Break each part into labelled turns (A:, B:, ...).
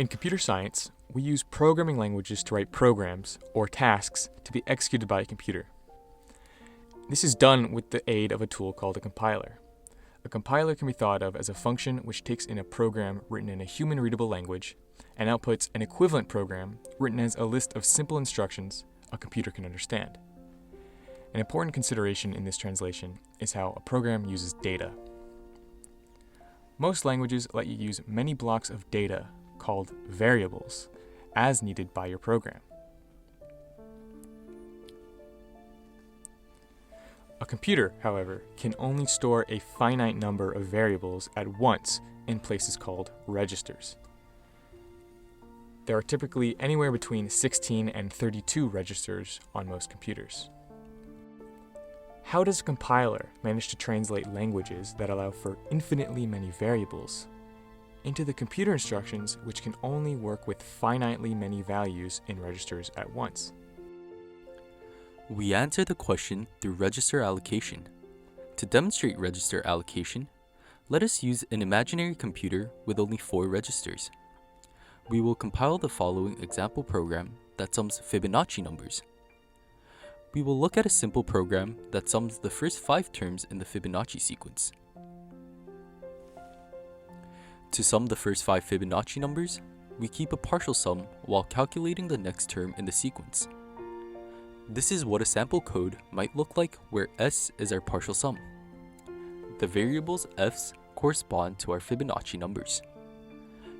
A: In computer science, we use programming languages to write programs or tasks to be executed by a computer. This is done with the aid of a tool called a compiler. A compiler can be thought of as a function which takes in a program written in a human-readable language and outputs an equivalent program written as a list of simple instructions a computer can understand. An important consideration in this translation is how a program uses data. Most languages let you use many blocks of data, called variables, as needed by your program. A computer, however, can only store a finite number of variables at once in places called registers. There are typically anywhere between 16 and 32 registers on most computers. How does a compiler manage to translate languages that allow for infinitely many variables into the computer instructions which can only work with finitely many values in registers at once?
B: We answer the question through register allocation. To demonstrate register allocation, let us use an imaginary computer with only 4 registers. We will compile the following example program that sums Fibonacci numbers. We will look at a simple program that sums the first 5 terms in the Fibonacci sequence. To sum the first 5 Fibonacci numbers, we keep a partial sum while calculating the next term in the sequence. This is what a sample code might look like where S is our partial sum. The variables F's correspond to our Fibonacci numbers.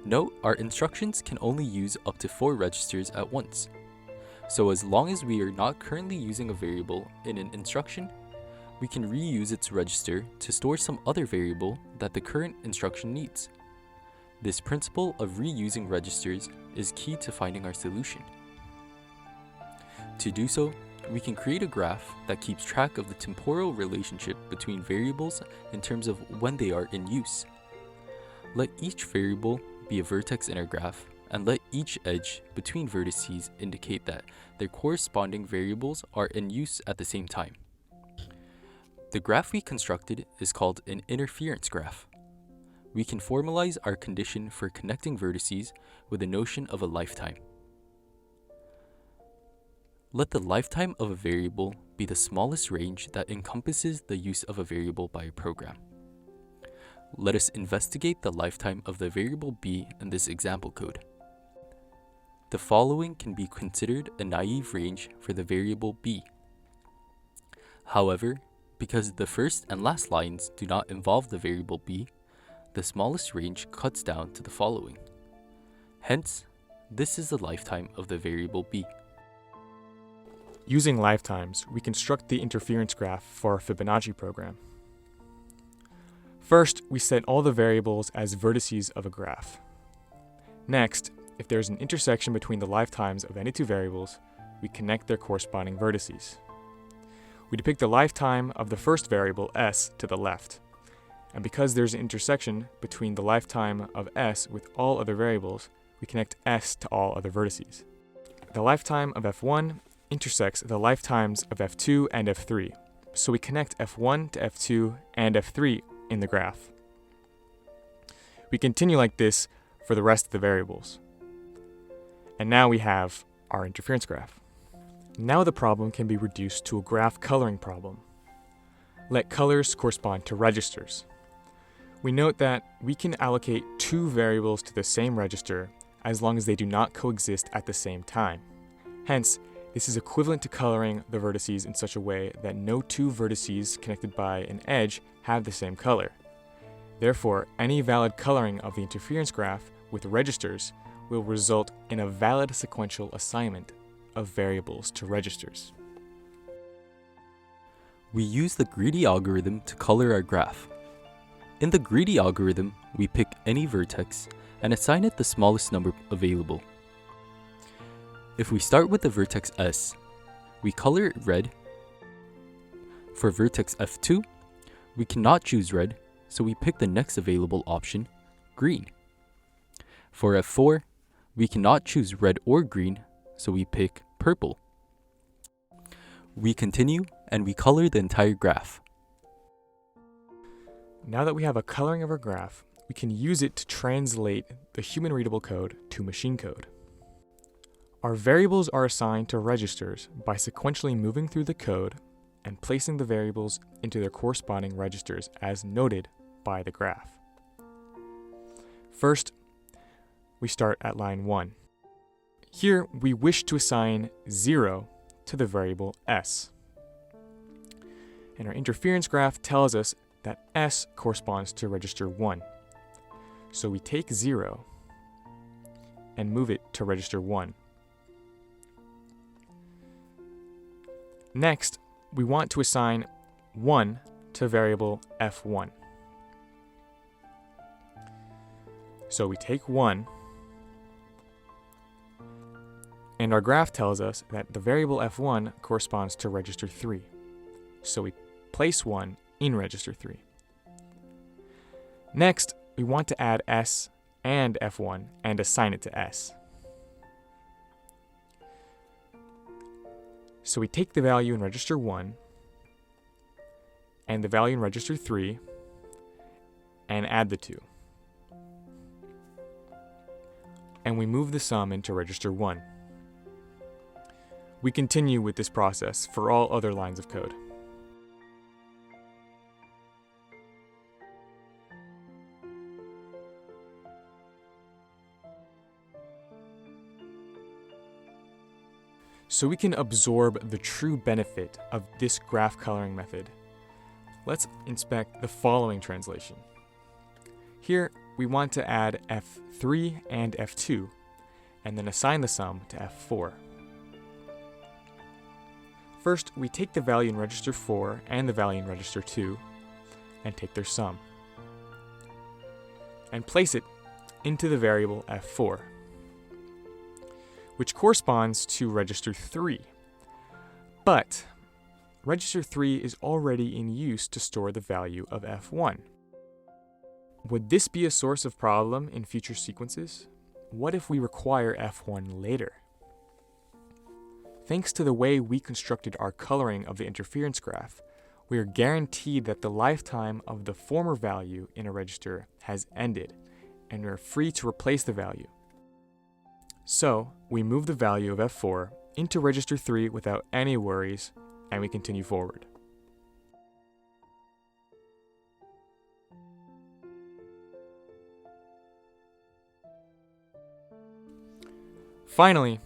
B: Note, our instructions can only use up to 4 registers at once. So as long as we are not currently using a variable in an instruction, we can reuse its register to store some other variable that the current instruction needs. This principle of reusing registers is key to finding our solution. To do so, we can create a graph that keeps track of the temporal relationship between variables in terms of when they are in use. Let each variable be a vertex in our graph, and let each edge between vertices indicate that their corresponding variables are in use at the same time. The graph we constructed is called an interference graph. We can formalize our condition for connecting vertices with the notion of a lifetime. Let the lifetime of a variable be the smallest range that encompasses the use of a variable by a program. Let us investigate the lifetime of the variable b in this example code. The following can be considered a naive range for the variable b. However, because the first and last lines do not involve the variable b, the smallest range cuts down to the following. Hence, this is the lifetime of the variable b.
A: Using lifetimes, we construct the interference graph for our Fibonacci program. First, we set all the variables as vertices of a graph. Next, if there is an intersection between the lifetimes of any 2 variables, we connect their corresponding vertices. We depict the lifetime of the first variable s to the left, and because there's an intersection between the lifetime of s with all other variables, we connect s to all other vertices. The lifetime of f1 intersects the lifetimes of f2 and f3, so we connect f1 to f2 and f3 in the graph. We continue like this for the rest of the variables. And now we have our interference graph. Now the problem can be reduced to a graph coloring problem. Let colors correspond to registers. We note that we can allocate 2 variables to the same register as long as they do not coexist at the same time. Hence, this is equivalent to coloring the vertices in such a way that no 2 vertices connected by an edge have the same color. Therefore, any valid coloring of the interference graph with registers will result in a valid sequential assignment of variables to registers.
B: We use the greedy algorithm to color our graph. In the greedy algorithm, we pick any vertex and assign it the smallest number available. If we start with the vertex S, we color it red. For vertex F2, we cannot choose red, so we pick the next available option, green. For F4, we cannot choose red or green, so we pick purple. We continue and we color the entire graph.
A: Now that we have a coloring of our graph, we can use it to translate the human-readable code to machine code. Our variables are assigned to registers by sequentially moving through the code and placing the variables into their corresponding registers as noted by the graph. First, we start at line 1. Here, we wish to assign 0 to the variable s. And our interference graph tells us that s corresponds to register 1. So we take 0 and move it to register 1. Next, we want to assign 1 to variable f1. So we take 1, and our graph tells us that the variable f1 corresponds to register 3. So we place 1 in register 3. Next, we want to add s and f1 and assign it to s. So we take the value in register 1 and the value in register 3 and add the two. And we move the sum into register 1. We continue with this process for all other lines of code. So we can absorb the true benefit of this graph coloring method. Let's inspect the following translation. Here, we want to add f3 and f2, and then assign the sum to f4. First, we take the value in register 4 and the value in register 2, and take their sum, and place it into the variable f4, which corresponds to register 3. But register 3 is already in use to store the value of f1. Would this be a source of problem in future sequences? What if we require f1 later? Thanks to the way we constructed our coloring of the interference graph, we are guaranteed that the lifetime of the former value in a register has ended, and we are free to replace the value. So, we move the value of f4 into register 3 without any worries, and we continue forward. Finally,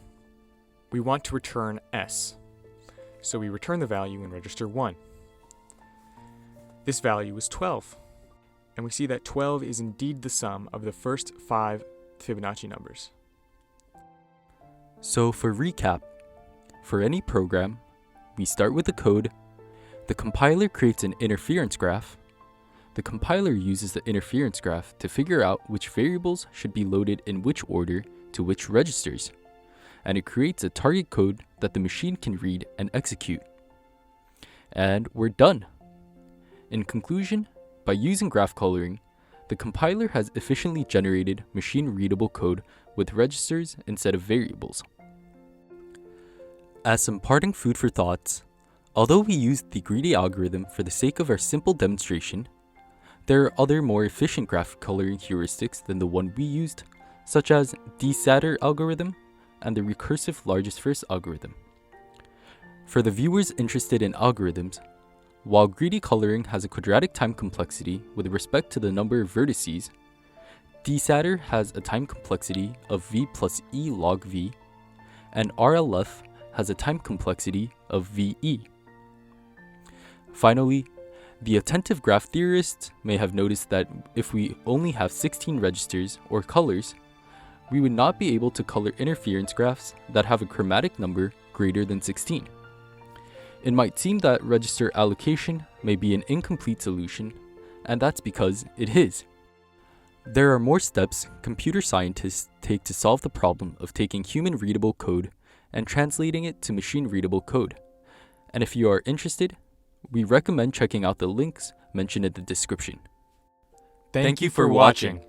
A: we want to return s, so we return the value in register 1. This value is 12, and we see that 12 is indeed the sum of the first 5 Fibonacci numbers.
B: So for recap, for any program, we start with the code, the compiler creates an interference graph, the compiler uses the interference graph to figure out which variables should be loaded in which order to which registers, and it creates a target code that the machine can read and execute. And we're done. In conclusion, by using graph coloring, the compiler has efficiently generated machine-readable code with registers instead of variables. As some parting food for thoughts, although we used the greedy algorithm for the sake of our simple demonstration, there are other more efficient graph coloring heuristics than the one we used, such as Dstaur algorithm and the recursive largest first algorithm. For the viewers interested in algorithms, while greedy coloring has a quadratic time complexity with respect to the number of vertices, Dstaur has a time complexity of v plus e log v, and RLF has a time complexity of ve. Finally, the attentive graph theorists may have noticed that if we only have 16 registers or colors, we would not be able to color interference graphs that have a chromatic number greater than 16. It might seem that register allocation may be an incomplete solution, and that's because it is. There are more steps computer scientists take to solve the problem of taking human-readable code and translating it to machine-readable code. And if you are interested, we recommend checking out the links mentioned in the description.
A: Thank you for watching.